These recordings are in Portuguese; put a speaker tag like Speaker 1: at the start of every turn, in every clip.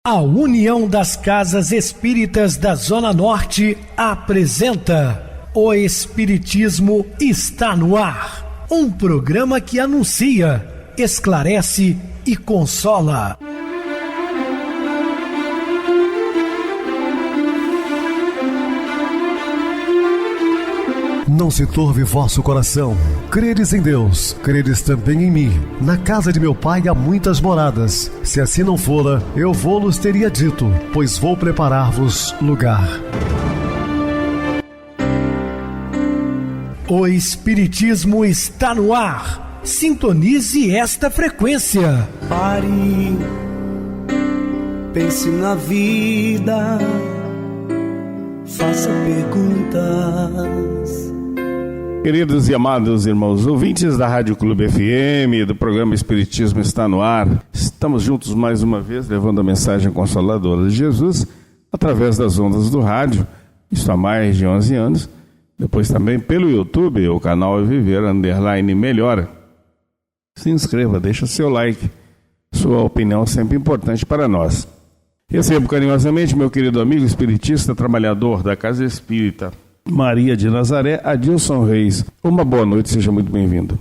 Speaker 1: A União das Casas Espíritas da Zona Norte apresenta O Espiritismo está no ar. Um programa que anuncia, esclarece e consola.
Speaker 2: Não se turve vosso coração. Credes em Deus, credes também em mim. Na casa de meu pai há muitas moradas. Se assim não fora, eu vou-los teria dito, pois vou preparar-vos lugar.
Speaker 1: O Espiritismo está no ar. Sintonize esta frequência.
Speaker 3: Pare, pense na vida, faça perguntas.
Speaker 4: Queridos e amados irmãos ouvintes da Rádio Clube FM, do programa Espiritismo está no ar, estamos juntos mais uma vez levando a mensagem consoladora de Jesus através das ondas do rádio, isso há mais de 11 anos, depois também pelo YouTube, o canal Viver _ Melhora. Se inscreva, deixa seu like, sua opinião sempre importante para nós. Recebo carinhosamente meu querido amigo espiritista, trabalhador da Casa Espírita Maria de Nazaré, Adilson Reis. Uma boa noite, seja muito bem-vindo.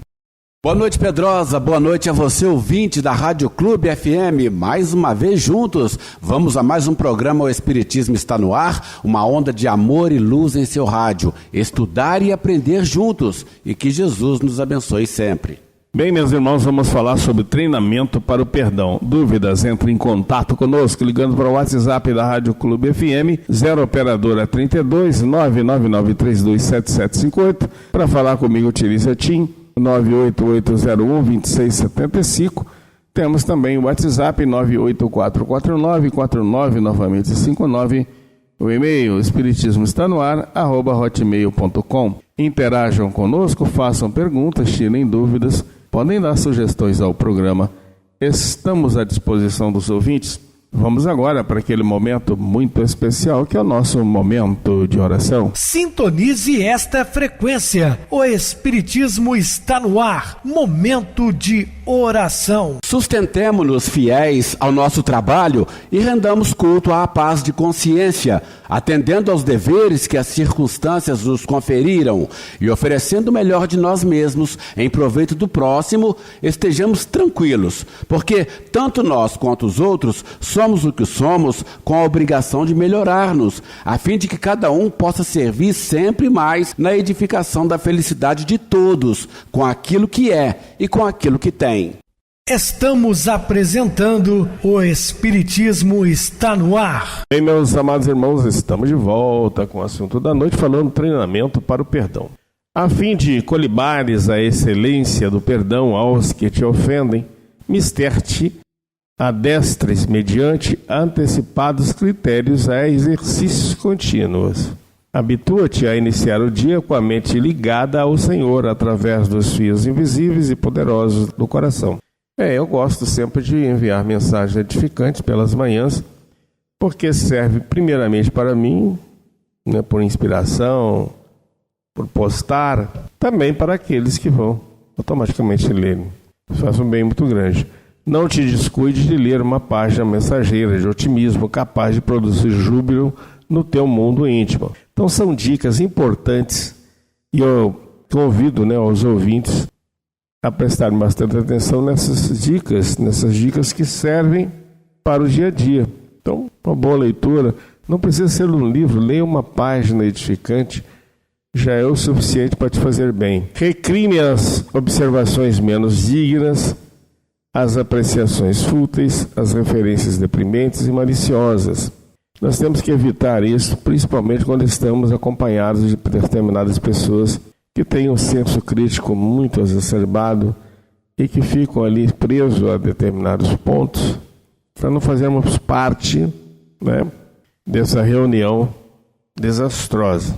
Speaker 5: Boa noite, Pedrosa. Boa noite a você, ouvinte da Rádio Clube FM. Mais uma vez juntos, vamos a mais um programa O Espiritismo está no ar, uma onda de amor e luz em seu rádio. Estudar e aprender juntos, e que Jesus nos abençoe sempre.
Speaker 4: Bem, meus irmãos, vamos falar sobre treinamento para o perdão. Dúvidas? Entre em contato conosco ligando para o WhatsApp da Rádio Clube FM, 0 operadora 32 999327758. Para falar comigo, Tirícia Tim, 988012675. Temos também o WhatsApp 9844949, novamente 59. O e-mail espiritismoestanoar@hotmail.com. Interajam conosco, façam perguntas, tirem dúvidas, podem dar sugestões ao programa. Estamos à disposição dos ouvintes. Vamos agora para aquele momento muito especial que é o nosso momento de oração.
Speaker 1: Sintonize esta frequência. O Espiritismo está no ar. Momento de oração.
Speaker 5: Sustentemo-nos fiéis ao nosso trabalho e rendamos culto à paz de consciência, atendendo aos deveres que as circunstâncias nos conferiram e oferecendo o melhor de nós mesmos em proveito do próximo. Estejamos tranquilos, porque tanto nós quanto os outros somos o que somos, com a obrigação de melhorar-nos, a fim de que cada um possa servir sempre mais na edificação da felicidade de todos, com aquilo que é e com aquilo que tem.
Speaker 1: Estamos apresentando O Espiritismo está no ar.
Speaker 4: Bem, meus amados irmãos, estamos de volta com o assunto da noite, falando treinamento para o perdão. A fim de colibares a excelência do perdão aos que te ofendem, mister-te adestres mediante antecipados critérios a exercícios contínuos. Habitua-te a iniciar o dia com a mente ligada ao Senhor através dos fios invisíveis e poderosos do coração. Eu gosto sempre de enviar mensagens edificantes pelas manhãs, porque serve primeiramente para mim, por inspiração, por postar, também para aqueles que vão automaticamente lerem. Faz um bem muito grande. Não te descuide de ler uma página mensageira de otimismo capaz de produzir júbilo no teu mundo íntimo. Então são dicas importantes e eu convido aos ouvintes a prestar bastante atenção nessas dicas que servem para o dia a dia. Então, uma boa leitura, não precisa ser um livro, leia uma página edificante, já é o suficiente para te fazer bem. Recrime as observações menos dignas, as apreciações fúteis, as referências deprimentes e maliciosas. Nós temos que evitar isso, principalmente quando estamos acompanhados de determinadas pessoas que têm um senso crítico muito exacerbado e que ficam ali presos a determinados pontos, para não fazermos parte dessa reunião desastrosa.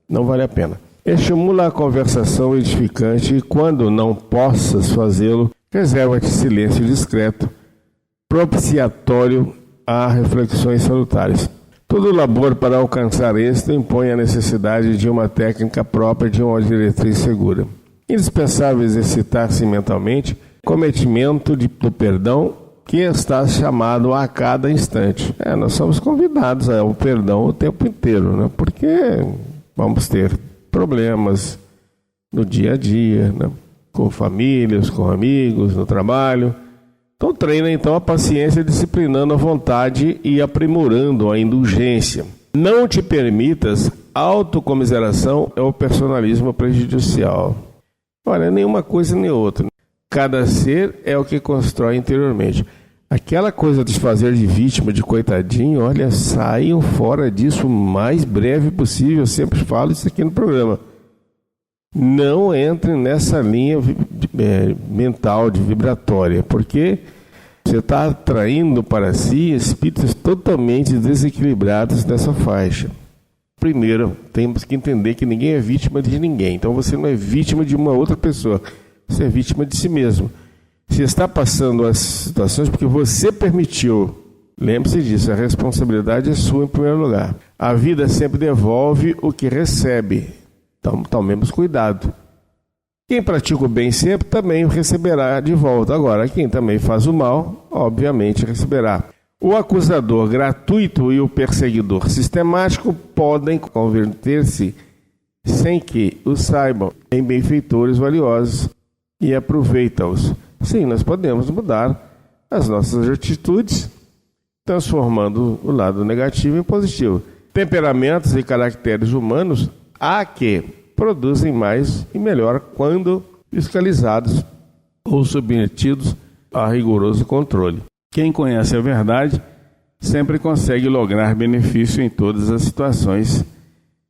Speaker 4: Não vale a pena. Estimula a conversação edificante e, quando não possas fazê-lo, reserva-te silêncio discreto, propiciatório a reflexões salutares. Todo labor para alcançar êxito impõe a necessidade de uma técnica própria de uma diretriz segura. Indispensável exercitar-se mentalmente, cometimento do perdão que estás chamado a cada instante. Nós somos convidados ao perdão o tempo inteiro, né? Porque vamos ter problemas no dia a dia, né? Com famílias, com amigos, no trabalho. Então treina então a paciência, disciplinando a vontade e aprimorando a indulgência. Não te permitas autocomiseração ou personalismo prejudicial. Olha, nenhuma coisa nem outra. Cada ser é o que constrói interiormente. Aquela coisa de se fazer de vítima, de coitadinho, olha, saiam fora disso o mais breve possível. Eu sempre falo isso aqui no programa. Não entre nessa linha mental, de vibratória, porque você está atraindo para si espíritos totalmente desequilibrados nessa faixa. Primeiro, temos que entender que ninguém é vítima de ninguém. Então você não é vítima de uma outra pessoa. Você é vítima de si mesmo. Você está passando as situações porque você permitiu. Lembre-se disso, a responsabilidade é sua em primeiro lugar. A vida sempre devolve o que recebe. Então tomemos cuidado. Quem pratica o bem sempre também receberá de volta. Agora, quem também faz o mal, obviamente receberá. O acusador gratuito e o perseguidor sistemático podem converter-se, sem que o saibam, em benfeitores valiosos e aproveita-os. Sim, nós podemos mudar as nossas atitudes, transformando o lado negativo em positivo. Temperamentos e caracteres humanos há que produzem mais e melhor quando fiscalizados ou submetidos a rigoroso controle. Quem conhece a verdade sempre consegue lograr benefício em todas as situações,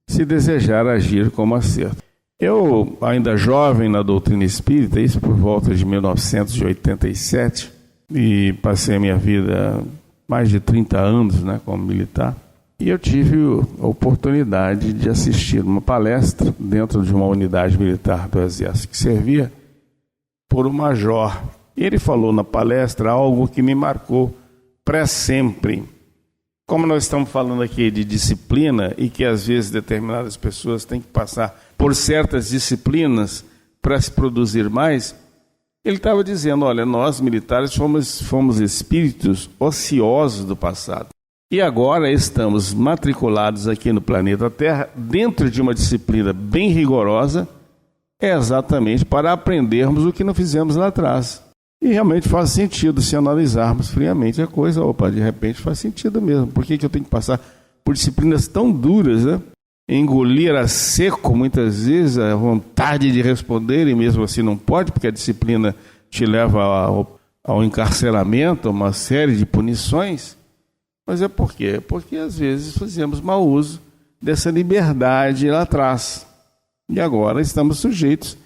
Speaker 4: se desejar agir como acerto. Eu, ainda jovem na doutrina espírita, isso por volta de 1987, e passei a minha vida mais de 30 anos, né, como militar, e eu tive a oportunidade de assistir uma palestra dentro de uma unidade militar do Exército que servia por um major. Ele falou na palestra algo que me marcou para sempre. Como nós estamos falando aqui de disciplina e que às vezes determinadas pessoas têm que passar por certas disciplinas para se produzir mais, ele estava dizendo, olha, nós militares fomos espíritos ociosos do passado. E agora estamos matriculados aqui no planeta Terra dentro de uma disciplina bem rigorosa, exatamente para aprendermos o que não fizemos lá atrás. E realmente faz sentido se analisarmos friamente a coisa. Opa, de repente faz sentido mesmo. Por que eu tenho que passar por disciplinas tão duras, né? Engolir a seco, muitas vezes, a vontade de responder, e mesmo assim não pode, porque a disciplina te leva ao encarceramento, a uma série de punições. Mas é por quê? Porque às vezes fazemos mau uso dessa liberdade lá atrás. E agora estamos sujeitos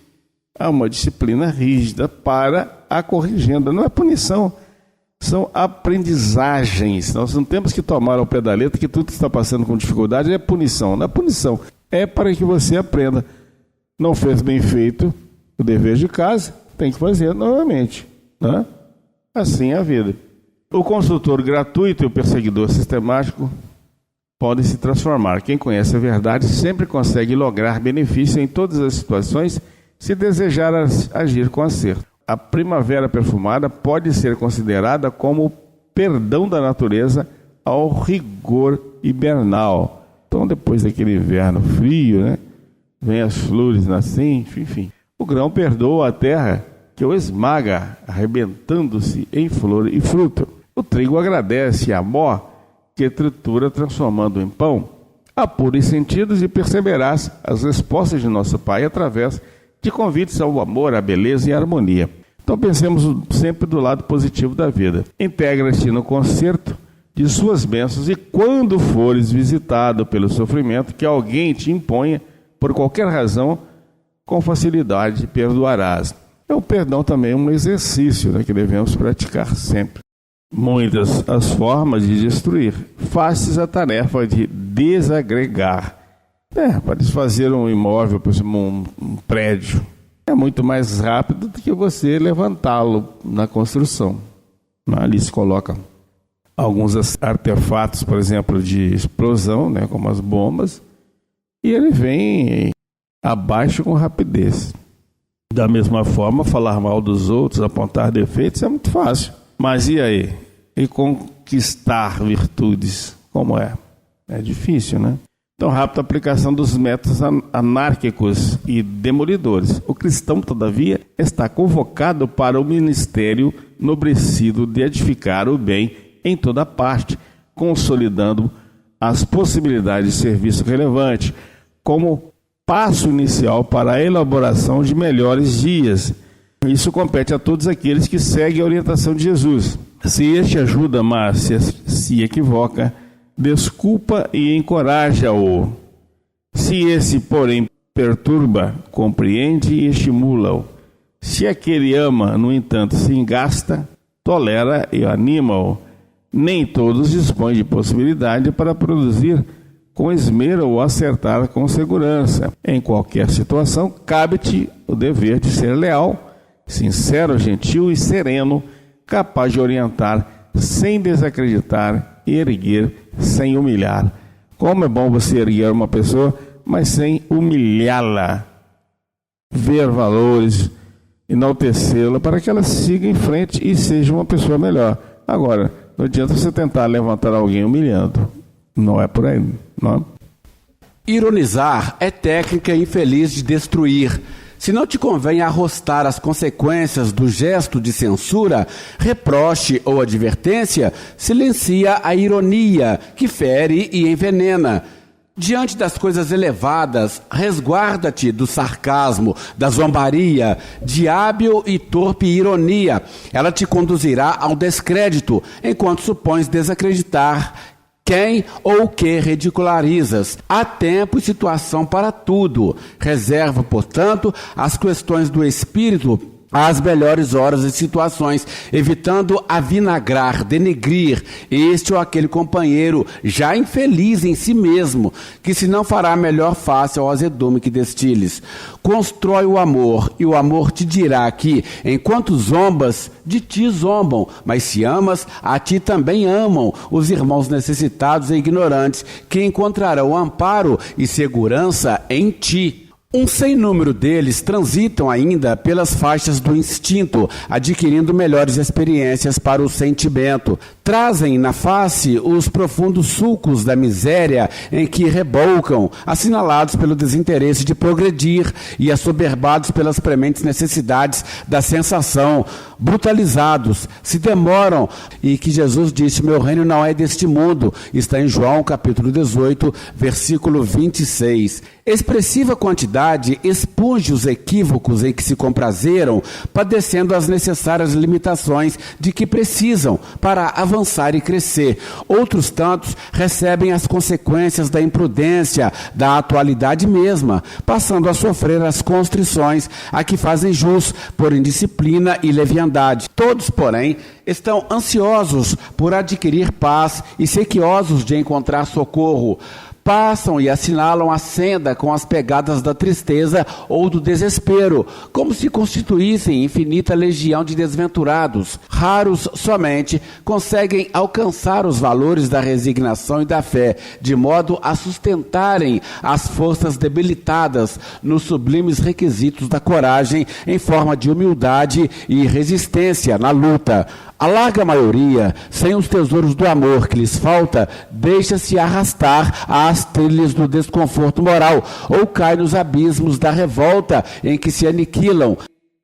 Speaker 4: a uma disciplina rígida para a corrigenda. Não é punição, são aprendizagens. Nós não temos que tomar ao pé da letra que tudo que está passando com dificuldade é punição. Não é punição, é para que você aprenda. Não fez bem feito o dever de casa, tem que fazer novamente, né? Assim é a vida. O consultor gratuito e o perseguidor sistemático podem se transformar. Quem conhece a verdade sempre consegue lograr benefício em todas as situações, se desejar agir com acerto. A primavera perfumada pode ser considerada como o perdão da natureza ao rigor hibernal. Então, depois daquele inverno frio, né, vem as flores nascentes, enfim. O grão perdoa a terra que o esmaga, arrebentando-se em flor e fruto. O trigo agradece a mó que tritura, transformando em pão. Apura os sentidos e perceberás as respostas de nosso Pai através de convites ao amor, à beleza e à harmonia. Então pensemos sempre do lado positivo da vida. Integra-te no concerto de suas bênçãos e quando fores visitado pelo sofrimento que alguém te imponha, por qualquer razão, com facilidade perdoarás. O perdão também é um exercício, né, que devemos praticar sempre. Muitas as formas de destruir. Faças a tarefa de desagregar. Para desfazer um imóvel, por exemplo, um prédio, é muito mais rápido do que você levantá-lo na construção. Ali se coloca alguns artefatos, por exemplo, de explosão, né, como as bombas, e ele vem abaixo com rapidez. Da mesma forma, falar mal dos outros, apontar defeitos é muito fácil. Mas e aí? E conquistar virtudes? Como é? É difícil, né? Então, rápida aplicação dos métodos anárquicos e demolidores. O cristão, todavia, está convocado para o ministério nobrecido de edificar o bem em toda parte, consolidando as possibilidades de serviço relevante, como passo inicial para a elaboração de melhores dias. Isso compete a todos aqueles que seguem a orientação de Jesus. Se este ajuda, mas se equivoca, desculpa e encoraja-o. Se esse, porém, perturba, compreende e estimula-o. Se aquele ama, no entanto, se engasta, tolera e anima-o. Nem todos dispõem de possibilidade para produzir com esmero ou acertar com segurança. Em qualquer situação, cabe-te o dever de ser leal, sincero, gentil e sereno, capaz de orientar sem desacreditar e erguer sem humilhar. Como é bom você erguer uma pessoa, mas sem humilhá-la. Ver valores, enaltecê-la para que ela siga em frente e seja uma pessoa melhor. Agora, não adianta você tentar levantar alguém humilhando. Não é por aí, não é?
Speaker 5: Ironizar é técnica infeliz de destruir. Se não te convém arrostar as consequências do gesto de censura, reproche ou advertência, silencia a ironia, que fere e envenena. Diante das coisas elevadas, resguarda-te do sarcasmo, da zombaria, de hábil e torpe ironia. Ela te conduzirá ao descrédito, enquanto supões desacreditar quem ou o que ridicularizas. Há tempo e situação para tudo. Reserva, portanto, as questões do espírito às melhores horas e situações, evitando avinagrar, denegrir este ou aquele companheiro já infeliz em si mesmo, que se não fará melhor face ao azedume que destiles. Constrói o amor, e o amor te dirá que, enquanto zombas, de ti zombam, mas se amas, a ti também amam os irmãos necessitados e ignorantes, que encontrarão amparo e segurança em ti. Um sem número deles transitam ainda pelas faixas do instinto, adquirindo melhores experiências para o sentimento. Trazem na face os profundos sulcos da miséria em que rebolcam, assinalados pelo desinteresse de progredir e assoberbados pelas prementes necessidades da sensação. Brutalizados, se demoram, e que Jesus disse: meu reino não é deste mundo. Está em João capítulo 18, versículo 26. Expressiva quantidade expunge os equívocos em que se comprazeram, padecendo as necessárias limitações de que precisam para avançar e crescer. Outros tantos recebem as consequências da imprudência, da atualidade mesma, passando a sofrer as constrições a que fazem jus por indisciplina e leviandade. Todos, porém, estão ansiosos por adquirir paz e sequiosos de encontrar socorro. Passam e assinalam a senda com as pegadas da tristeza ou do desespero, como se constituíssem infinita legião de desventurados. Raros somente conseguem alcançar os valores da resignação e da fé, de modo a sustentarem as forças debilitadas nos sublimes requisitos da coragem, em forma de humildade e resistência na luta. A larga maioria, sem os tesouros do amor que lhes falta, deixa-se arrastar às trilhas do desconforto moral ou cai nos abismos da revolta em que se aniquilam,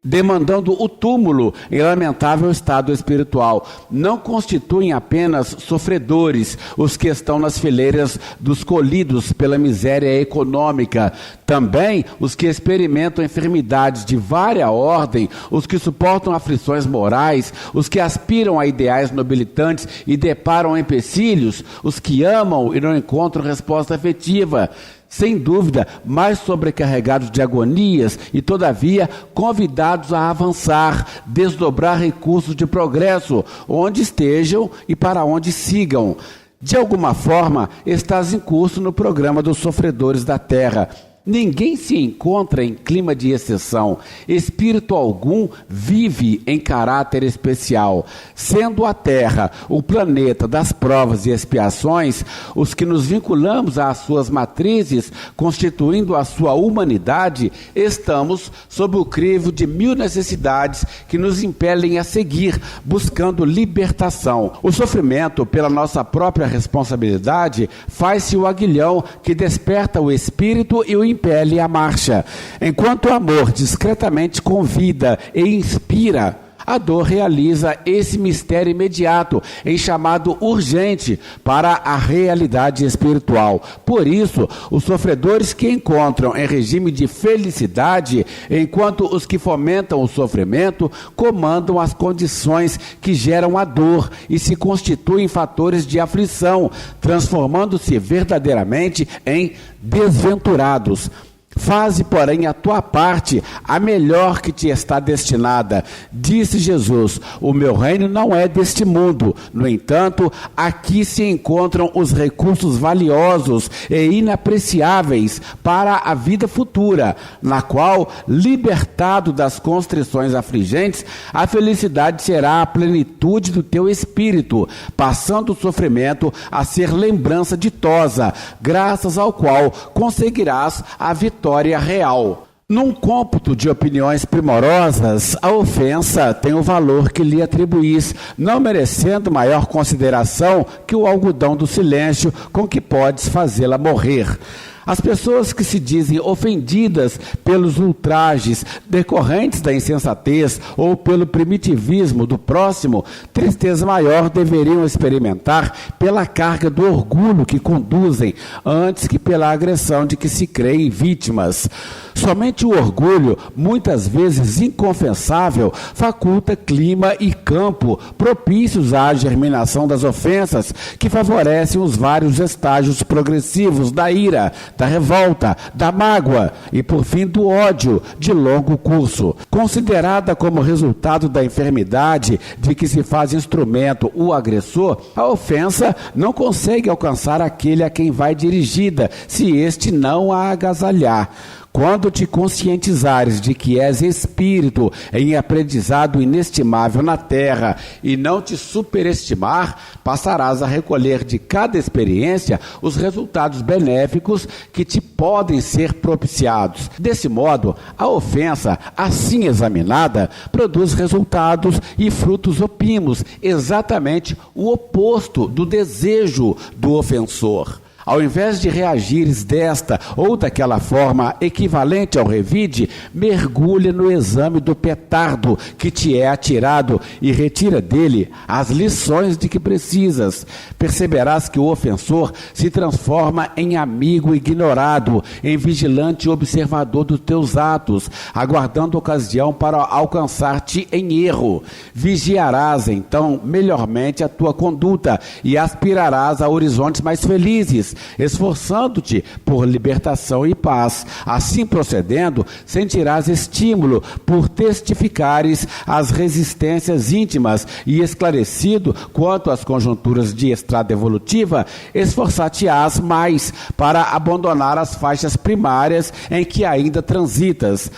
Speaker 5: demandando o túmulo em lamentável estado espiritual. Não constituem apenas sofredores os que estão nas fileiras dos colhidos pela miséria econômica, também os que experimentam enfermidades de vária ordem, os que suportam aflições morais, os que aspiram a ideais nobilitantes e deparam empecilhos, os que amam e não encontram resposta afetiva. Sem dúvida, mais sobrecarregados de agonias e, todavia, convidados a avançar, desdobrar recursos de progresso, onde estejam e para onde sigam. De alguma forma, estás em curso no programa dos sofredores da terra. Ninguém se encontra em clima de exceção. Espírito algum vive em caráter especial. Sendo a Terra o planeta das provas e expiações, os que nos vinculamos às suas matrizes, constituindo a sua humanidade, estamos sob o crivo de 1000 necessidades que nos impelem a seguir, buscando libertação. O sofrimento, pela nossa própria responsabilidade, faz-se o aguilhão que desperta o espírito e o impele a marcha. Enquanto o amor discretamente convida e inspira, a dor realiza esse mistério imediato, em chamado urgente para a realidade espiritual. Por isso, os sofredores que encontram em regime de felicidade, enquanto os que fomentam o sofrimento, comandam as condições que geram a dor e se constituem fatores de aflição, transformando-se verdadeiramente em desventurados. Faze, porém, a tua parte, a melhor que te está destinada. Disse Jesus: o meu reino não é deste mundo. No entanto, aqui se encontram os recursos valiosos e inapreciáveis para a vida futura, na qual, libertado das constrições afligentes, a felicidade será a plenitude do teu espírito, passando o sofrimento a ser lembrança ditosa, graças ao qual conseguirás a vitória real. Num cômputo de opiniões primorosas, a ofensa tem o valor que lhe atribuís, não merecendo maior consideração que o algodão do silêncio com que podes fazê-la morrer. As pessoas que se dizem ofendidas pelos ultrajes decorrentes da insensatez ou pelo primitivismo do próximo, tristeza maior deveriam experimentar pela carga do orgulho que conduzem, antes que pela agressão de que se creem vítimas. Somente o orgulho, muitas vezes inconfessável, faculta clima e campo propícios à germinação das ofensas, que favorecem os vários estágios progressivos da ira, da revolta, da mágoa e, por fim, do ódio de longo curso. Considerada como resultado da enfermidade de que se faz instrumento o agressor, a ofensa não consegue alcançar aquele a quem vai dirigida, se este não a agasalhar. Quando te conscientizares de que és espírito em aprendizado inestimável na terra e não te superestimar, passarás a recolher de cada experiência os resultados benéficos que te podem ser propiciados. Desse modo, a ofensa, assim examinada, produz resultados e frutos opimos, exatamente o oposto do desejo do ofensor. Ao invés de reagires desta ou daquela forma equivalente ao revide, mergulha no exame do petardo que te é atirado e retira dele as lições de que precisas. Perceberás que o ofensor se transforma em amigo ignorado, em vigilante observador dos teus atos, aguardando ocasião para alcançar-te em erro. Vigiarás, então, melhormente a tua conduta e aspirarás a horizontes mais felizes, esforçando-te por libertação e paz. Assim procedendo, sentirás estímulo por testificares as resistências íntimas e, esclarecido quanto às conjunturas de estrada evolutiva, esforçar-te-ás mais para abandonar as faixas primárias em que ainda transitas.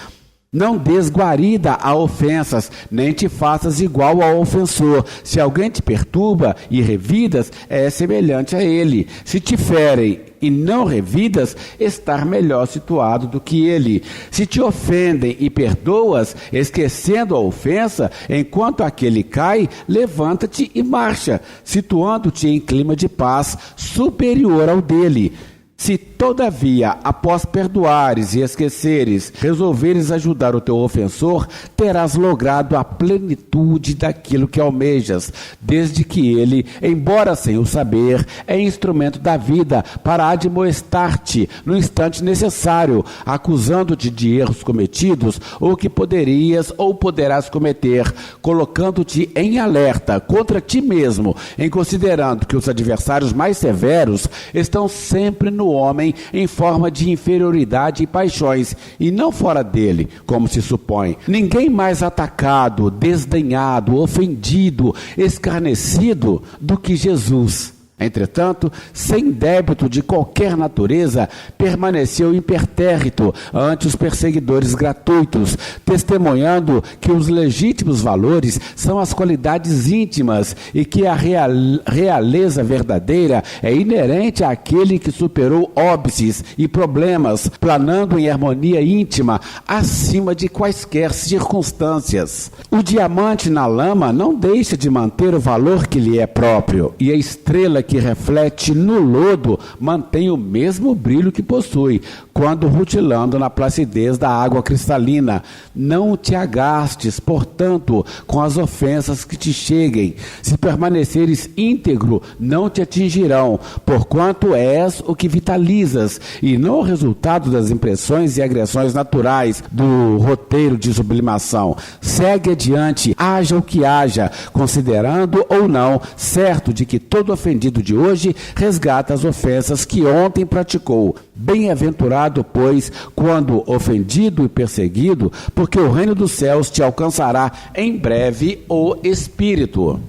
Speaker 5: Não des guarida a ofensas, nem te faças igual ao ofensor. Se alguém te perturba e revidas, é semelhante a ele. Se te ferem e não revidas, estar melhor situado do que ele. Se te ofendem e perdoas, esquecendo a ofensa, enquanto aquele cai, levanta-te e marcha, situando-te em clima de paz superior ao dele. Se, todavia, após perdoares e esqueceres, resolveres ajudar o teu ofensor, terás logrado a plenitude daquilo que almejas, desde que ele, embora sem o saber, é instrumento da vida para admoestar-te no instante necessário, acusando-te de erros cometidos ou que poderias ou poderás cometer, colocando-te em alerta contra ti mesmo, em considerando que os adversários mais severos estão sempre no homem em forma de inferioridade e paixões, e não fora dele, como se supõe. Ninguém mais atacado, desdenhado, ofendido, escarnecido do que Jesus. Entretanto, sem débito de qualquer natureza, permaneceu impertérrito ante os perseguidores gratuitos, testemunhando que os legítimos valores são as qualidades íntimas e que a realeza verdadeira é inerente àquele que superou óbices e problemas, planando em harmonia íntima acima de quaisquer circunstâncias. O diamante na lama não deixa de manter o valor que lhe é próprio, e a estrela que reflete no lodo mantém o mesmo brilho que possui quando rutilando na placidez da água cristalina. Não te agastes, portanto, com as ofensas que te cheguem. Se permaneceres íntegro, não te atingirão, porquanto és o que vitalizas, e não o resultado das impressões e agressões naturais do roteiro de sublimação. Segue adiante, haja o que haja, considerando ou não, certo de que todo ofendido de hoje resgata as ofensas que ontem praticou. Bem-aventurado, pois, quando ofendido e perseguido, porque o reino dos céus te alcançará em breve o Espírito.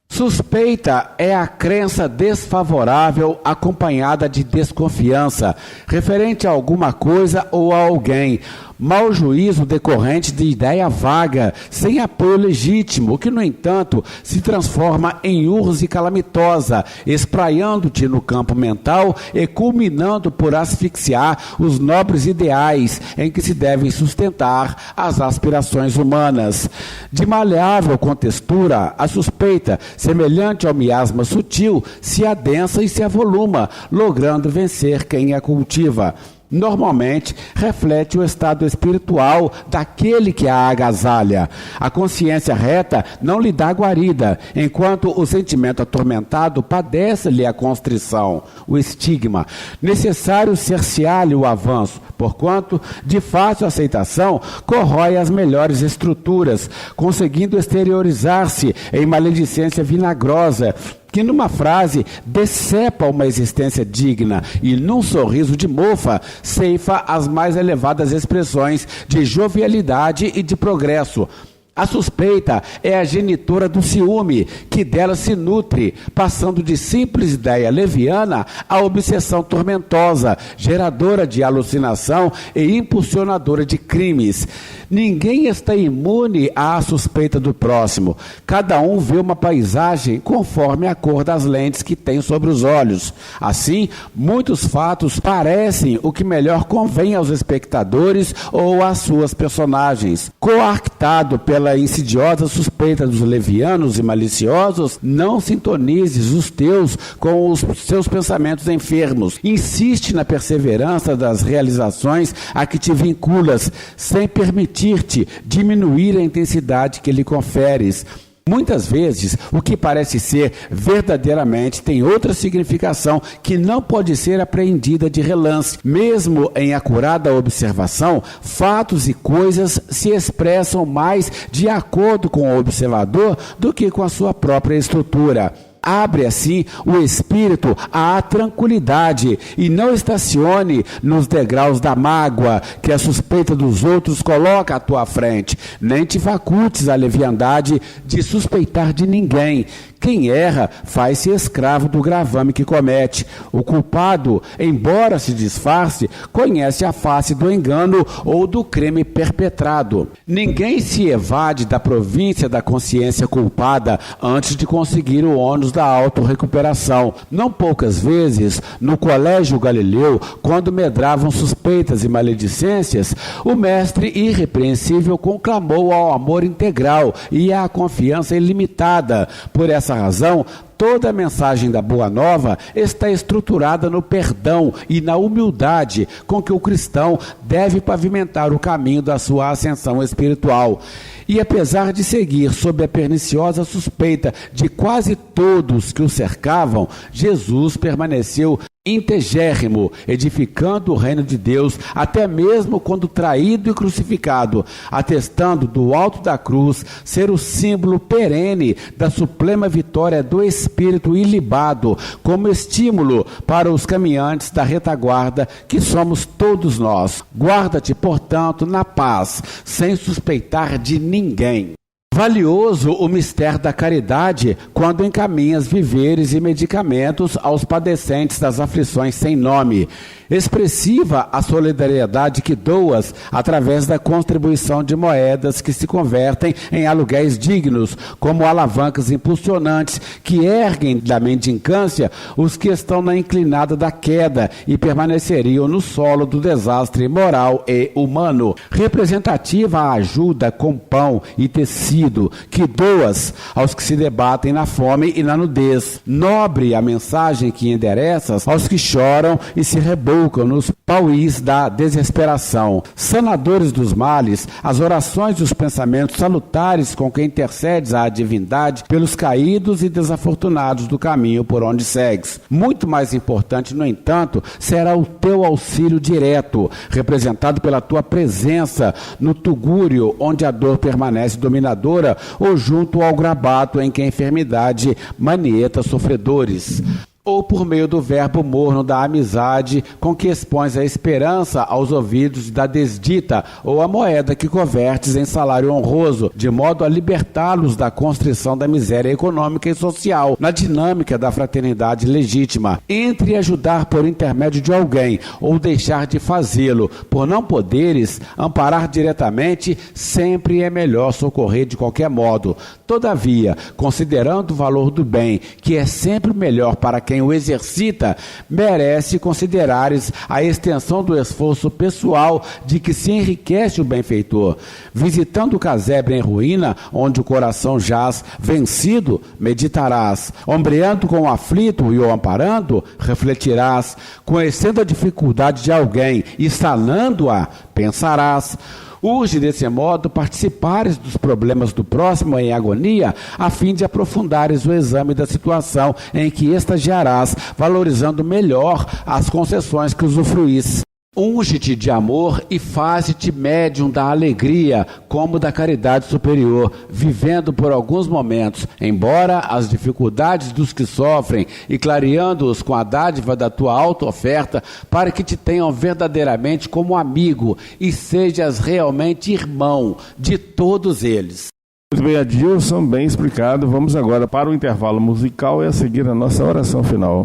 Speaker 5: Suspeita é a crença desfavorável acompanhada de desconfiança, referente a alguma coisa ou a alguém. Mau juízo decorrente de ideia vaga, sem apoio legítimo, que, no entanto, se transforma em urze calamitosa, espraiando-te no campo mental e culminando por asfixiar os nobres ideais em que se devem sustentar as aspirações humanas. De maleável contextura, a suspeita, semelhante ao miasma sutil, se adensa e se avoluma, logrando vencer quem a cultiva. Normalmente, reflete o estado espiritual daquele que a agasalha. A consciência reta não lhe dá guarida, enquanto o sentimento atormentado padece-lhe a constrição, o estigma. Necessário cercear-lhe o avanço, porquanto, de fácil aceitação, corrói as melhores estruturas, conseguindo exteriorizar-se em maledicência vinagrosa, que numa frase decepa uma existência digna e num sorriso de mofa ceifa as mais elevadas expressões de jovialidade e de progresso. A suspeita é a genitora do ciúme, que dela se nutre, passando de simples ideia leviana a obsessão tormentosa, geradora de alucinação e impulsionadora de crimes. Ninguém está imune à suspeita do próximo. Cada um vê uma paisagem conforme a cor das lentes que tem sobre os olhos. Assim, muitos fatos parecem o que melhor convém aos espectadores ou às suas personagens. Coartado pela insidiosa suspeita dos levianos e maliciosos, não sintonizes os teus com os seus pensamentos enfermos. Insiste na perseverança das realizações a que te vinculas, sem permitir-te diminuir a intensidade que lhe conferes. Muitas vezes, o que parece ser verdadeiramente tem outra significação que não pode ser apreendida de relance. Mesmo em acurada observação, fatos e coisas se expressam mais de acordo com o observador do que com a sua própria estrutura. Abre assim o espírito à tranquilidade e não estacione nos degraus da mágoa que a suspeita dos outros coloca à tua frente, nem te facultes a leviandade de suspeitar de ninguém. Quem erra faz-se escravo do gravame que comete. O culpado, embora se disfarce, conhece a face do engano ou do crime perpetrado. Ninguém se evade da província da consciência culpada antes de conseguir o ônus da autorrecuperação. Não poucas vezes, no Colégio Galileu, quando medravam suspeitas e maledicências, o mestre irrepreensível conclamou ao amor integral e à confiança ilimitada. Por essa razão, toda a mensagem da Boa Nova está estruturada no perdão e na humildade com que o cristão deve pavimentar o caminho da sua ascensão espiritual. E apesar de seguir sob a perniciosa suspeita de quase todos que o cercavam, Jesus permaneceu integérrimo, edificando o reino de Deus, até mesmo quando traído e crucificado, atestando do alto da cruz ser o símbolo perene da suprema vitória do Espírito ilibado, como estímulo para os caminhantes da retaguarda que somos todos nós. Guarda-te, portanto, na paz, sem suspeitar de ninguém. Valioso o mistério da caridade quando encaminhas víveres e medicamentos aos padecentes das aflições sem nome. Expressiva a solidariedade que doas através da contribuição de moedas que se convertem em aluguéis dignos, como alavancas impulsionantes que erguem da mendicância os que estão na inclinada da queda e permaneceriam no solo do desastre moral e humano. Representativa a ajuda com pão e tecido que doas aos que se debatem na fome e na nudez. Nobre a mensagem que endereças aos que choram e se rebuscam nos pauís da desesperação. Sanadores dos males, as orações e os pensamentos salutares com que intercedes à divindade pelos caídos e desafortunados do caminho por onde segues. Muito mais importante, no entanto, será o teu auxílio direto, representado pela tua presença no tugúrio onde a dor permanece dominadora ou junto ao grabato em que a enfermidade manieta sofredores. Ou por meio do verbo morno da amizade com que expões a esperança aos ouvidos da desdita, ou a moeda que convertes em salário honroso, de modo a libertá-los da constrição da miséria econômica e social, na dinâmica da fraternidade legítima. Entre ajudar por intermédio de alguém, ou deixar de fazê-lo, por não poderes amparar diretamente, sempre é melhor socorrer de qualquer modo. Todavia, considerando o valor do bem, que é sempre melhor para quem o exercita, merece considerares a extensão do esforço pessoal de que se enriquece o benfeitor. Visitando o casebre em ruína, onde o coração jaz vencido, meditarás. Ombreando com o aflito e o amparando, refletirás. Conhecendo a dificuldade de alguém e sanando-a, pensarás. Urge, desse modo, participares dos problemas do próximo em agonia, a fim de aprofundares o exame da situação em que estagiarás, valorizando melhor as concessões que usufruís. Unge-te de amor e faze-te médium da alegria, como da caridade superior, vivendo por alguns momentos, embora as dificuldades dos que sofrem, e clareando-os com a dádiva da tua auto-oferta, para que te tenham verdadeiramente como amigo e sejas realmente irmão de todos eles.
Speaker 4: Muito bem, Adilson, bem explicado. Vamos agora para o intervalo musical e a seguir a nossa oração final.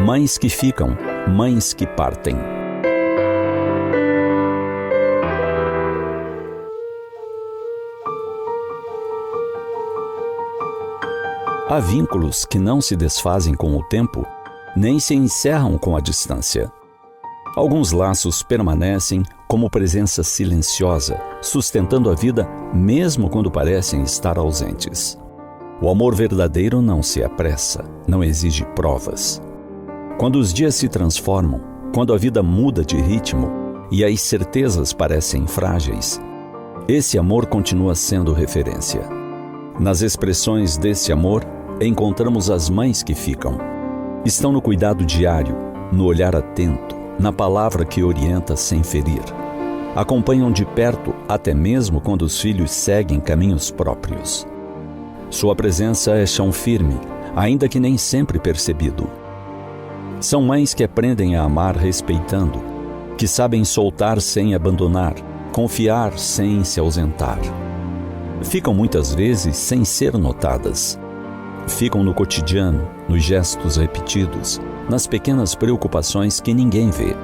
Speaker 6: Mães que ficam, mães que partem. Há vínculos que não se desfazem com o tempo, nem se encerram com a distância. Alguns laços permanecem como presença silenciosa, sustentando a vida mesmo quando parecem estar ausentes. O amor verdadeiro não se apressa, não exige provas. Quando os dias se transformam, quando a vida muda de ritmo e as certezas parecem frágeis, esse amor continua sendo referência. Nas expressões desse amor, encontramos as mães que ficam. Estão no cuidado diário, no olhar atento, na palavra que orienta sem ferir. Acompanham de perto até mesmo quando os filhos seguem caminhos próprios. Sua presença é chão firme, ainda que nem sempre percebido. São mães que aprendem a amar respeitando, que sabem soltar sem abandonar, confiar sem se ausentar. Ficam muitas vezes sem ser notadas. Ficam no cotidiano, nos gestos repetidos, nas pequenas preocupações que ninguém vê.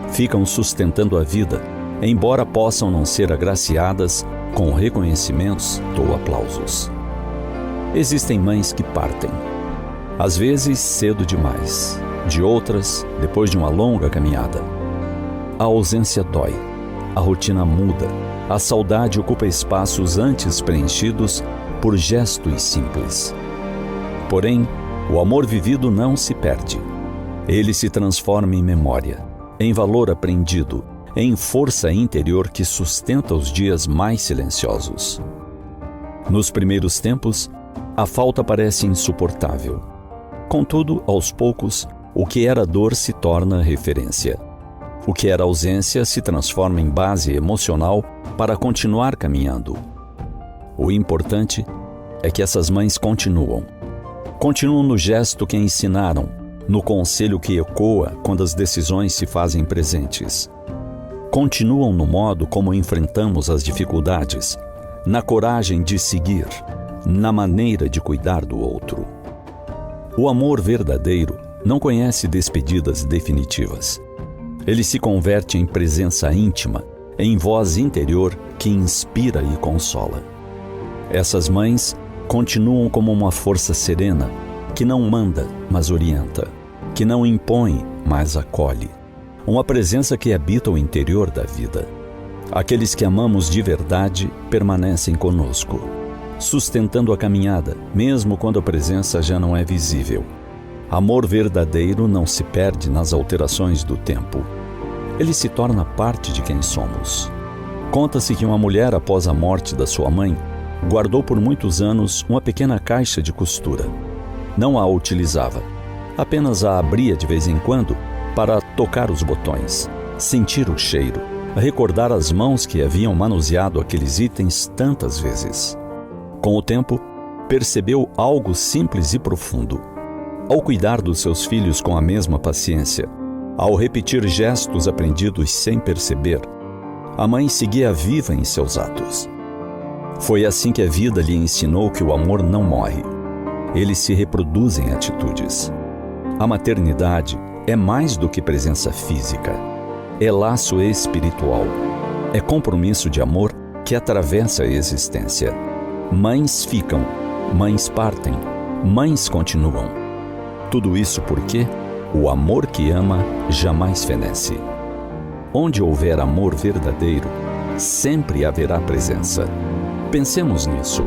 Speaker 6: Ficam sustentando a vida, embora possam não ser agraciadas com reconhecimentos ou aplausos. Existem mães que partem, às vezes cedo demais, de outras, depois de uma longa caminhada. A ausência dói, a rotina muda, a saudade ocupa espaços antes preenchidos por gestos simples. Porém, o amor vivido não se perde. Ele se transforma em memória, em valor aprendido, em força interior que sustenta os dias mais silenciosos. Nos primeiros tempos, a falta parece insuportável. Contudo, aos poucos, o que era dor se torna referência. O que era ausência se transforma em base emocional para continuar caminhando. O importante é que essas mães continuam. Continuam no gesto que ensinaram, no conselho que ecoa quando as decisões se fazem presentes. continuam no modo como enfrentamos as dificuldades, na coragem de seguir, na maneira de cuidar do outro. O amor verdadeiro não conhece despedidas definitivas. Ele se converte em presença íntima, em voz interior que inspira e consola. Essas mães continuam como uma força serena, que não manda, mas orienta, que não impõe, mas acolhe. Uma presença que habita o interior da vida. Aqueles que amamos de verdade permanecem conosco, sustentando a caminhada, mesmo quando a presença já não é visível. Amor verdadeiro não se perde nas alterações do tempo. Ele se torna parte de quem somos. Conta-se que uma mulher, após a morte da sua mãe, guardou por muitos anos uma pequena caixa de costura. Não a utilizava, apenas a abria de vez em quando para tocar os botões, sentir o cheiro, recordar as mãos que haviam manuseado aqueles itens tantas vezes. Com o tempo, percebeu algo simples e profundo. Ao cuidar dos seus filhos com a mesma paciência, ao repetir gestos aprendidos sem perceber, a mãe seguia viva em seus atos. Foi assim que a vida lhe ensinou que o amor não morre. Ele se reproduz em atitudes. A maternidade é mais do que presença física. É laço espiritual. É compromisso de amor que atravessa a existência. Mães ficam, mães partem, mães continuam. Tudo isso porque o amor que ama jamais fenece. Onde houver amor verdadeiro, sempre haverá presença. Pensemos nisso.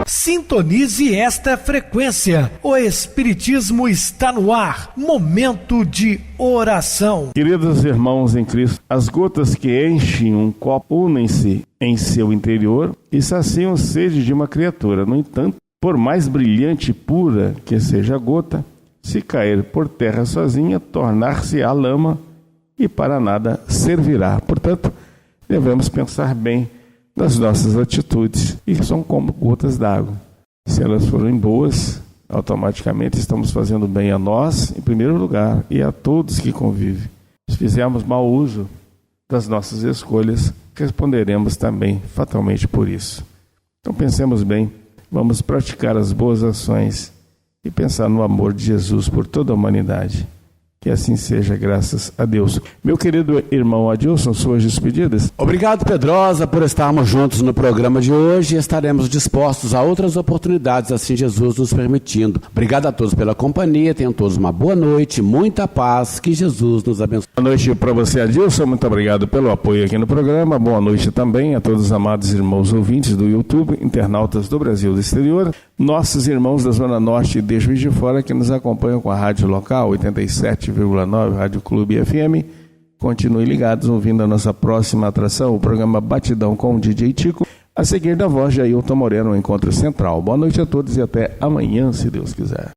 Speaker 1: Sintonize esta frequência. O Espiritismo está no ar. Momento de oração.
Speaker 4: Queridos irmãos em Cristo, as gotas que enchem um copo unem-se em seu interior e saciam sede de uma criatura. No entanto, por mais brilhante e pura que seja a gota, se cair por terra sozinha, tornar-se-á lama e para nada servirá. Portanto, devemos pensar bem das nossas atitudes, e são como gotas d'água. Se elas forem boas, automaticamente estamos fazendo bem a nós, em primeiro lugar, e a todos que convivem. Se fizermos mau uso das nossas escolhas, responderemos também fatalmente por isso. Então pensemos bem, vamos praticar as boas ações e pensar no amor de Jesus por toda a humanidade. Que assim seja, graças a Deus. Meu querido irmão Adilson, suas despedidas.
Speaker 5: Obrigado, Pedrosa, por estarmos juntos no programa de hoje e estaremos dispostos a outras oportunidades, assim Jesus nos permitindo. Obrigado a todos pela companhia, tenham todos uma boa noite, muita paz, que Jesus nos abençoe.
Speaker 4: Boa noite para você, Adilson, muito obrigado pelo apoio aqui no programa. Boa noite também a todos os amados irmãos ouvintes do YouTube, internautas do Brasil e do exterior, nossos irmãos da Zona Norte e de Juiz de Fora que nos acompanham com a rádio local 87,9 Rádio Clube FM. Continuem ligados ouvindo a nossa próxima atração, o programa Batidão com o DJ Tico, a seguir da voz de Ailton Moreno, no Encontro Central. Boa noite a todos e até amanhã, se Deus quiser.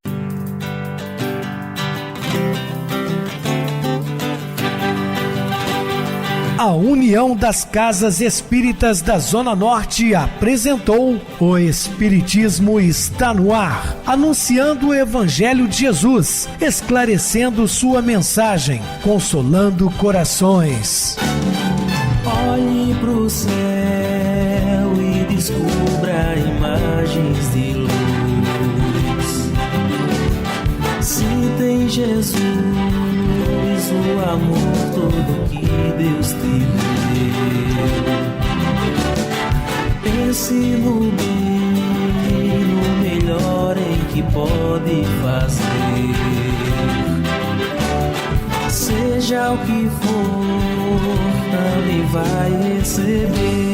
Speaker 1: A União das Casas Espíritas da Zona Norte apresentou O Espiritismo está no ar, anunciando o Evangelho de Jesus, esclarecendo sua mensagem, consolando corações.
Speaker 3: Olhe pro céu e descubra imagens de luz. Se tem Jesus, o amor todo que Deus te deu. Pense no bem, no melhor em que pode fazer. Seja o que for, também vai receber.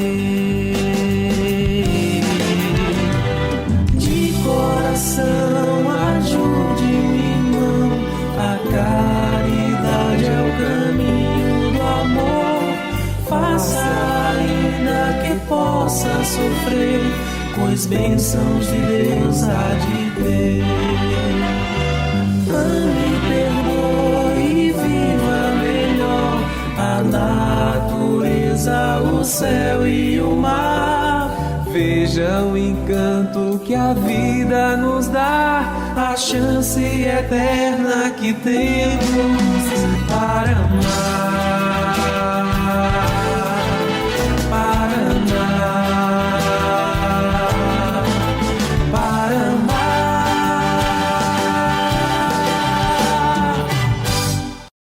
Speaker 3: De coração, ajude-me, irmão, a caridade é o caminho do amor. Faça ainda que possa sofrer, pois bênçãos de Deus há de ter. Ame, perdoe e viva melhor a natureza, o céu e o mar. Veja o encanto que que a vida nos dá, a chance eterna que temos para amar.